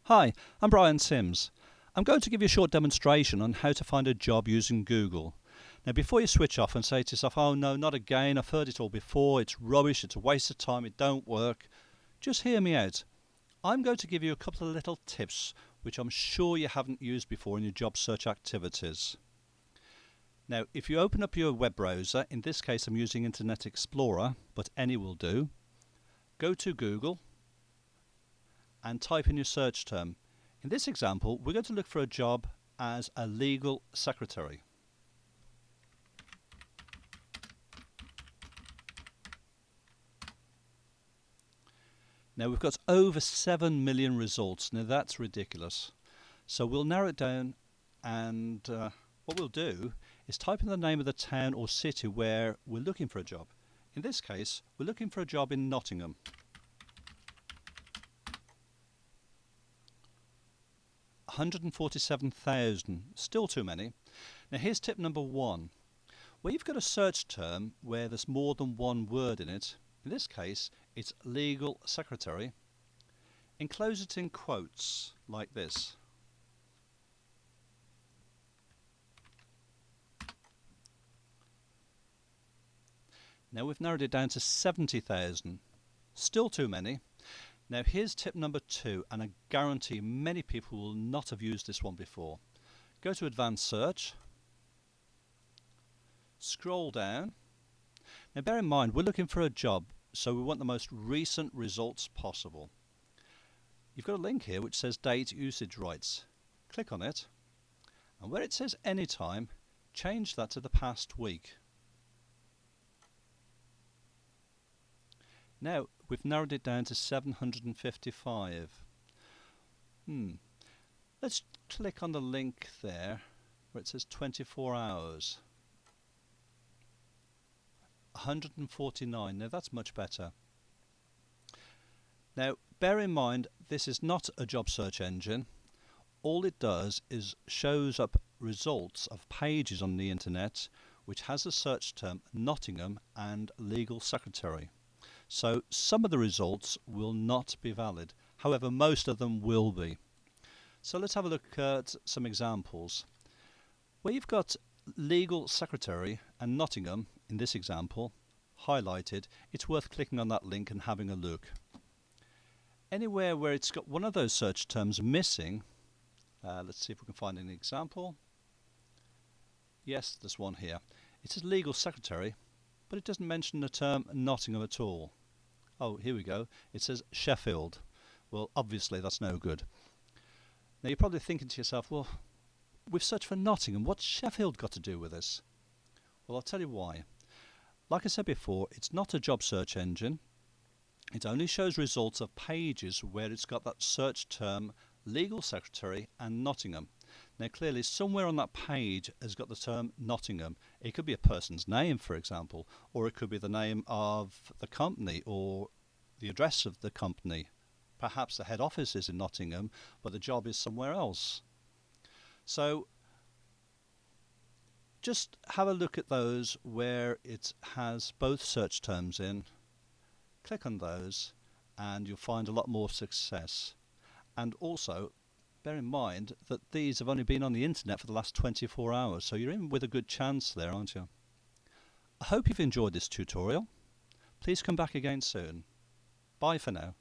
Hi, I'm Brian Sims. I'm going to give you a short demonstration on how to find a job using Google. Now before you switch off and say to yourself, oh no, not again, I've heard it all before, it's rubbish, it's a waste of time, it don't work, just hear me out. I'm going to give you a couple of little tips which I'm sure you haven't used before in your job search activities. Now if you open up your web browser, in this case I'm using Internet Explorer, but any will do, go to Google and type in your search term. In this example, we're going to look for a job as a legal secretary. Now we've got over 7 million results. Now that's ridiculous. So we'll narrow it down, and what we'll do is type in the name of the town or city where we're looking for a job. In this case, we're looking for a job in Nottingham. 147,000, still too many. Now here's tip number one. Where you've got a search term where there's more than one word in it, in this case it's legal secretary, enclose it in quotes like this. Now we've narrowed it down to 70,000, still too many. Now here's tip number two, and I guarantee many people will not have used this one before. Go to advanced search, scroll down. Now bear in mind we're looking for a job, so we want the most recent results possible. You've got a link here which says date usage rights. Click on it, and where it says anytime, change that to the past week. Now we've narrowed it down to 755. Let's click on the link there where it says 24 hours. 149. Now that's much better. Now bear in mind this is not a job search engine. All it does is shows up results of pages on the internet which has a search term Nottingham and legal secretary. So some of the results will not be valid, however most of them will be. So let's have a look at some examples. Where you've got legal secretary and Nottingham in this example highlighted, it's worth clicking on that link and having a look. Anywhere where it's got one of those search terms missing, let's see if we can find an example. Yes, there's one here. It says legal secretary, but it doesn't mention the term Nottingham at all. Oh, here we go. It says Sheffield. Well, obviously that's no good. Now you're probably thinking to yourself, well, we've searched for Nottingham. What's Sheffield got to do with this? Well, I'll tell you why. Like I said before, it's not a job search engine. It only shows results of pages where it's got that search term legal secretary and Nottingham. Now clearly somewhere on that page has got the term Nottingham. It could be a person's name, for example, or it could be the name of the company or the address of the company. Perhaps the head office is in Nottingham but the job is somewhere else. So just have a look at those where it has both search terms in. Click on those and you'll find a lot more success. And also bear in mind that these have only been on the internet for the last 24 hours, so you're in with a good chance there, aren't you? I hope you've enjoyed this tutorial. Please come back again soon. Bye for now.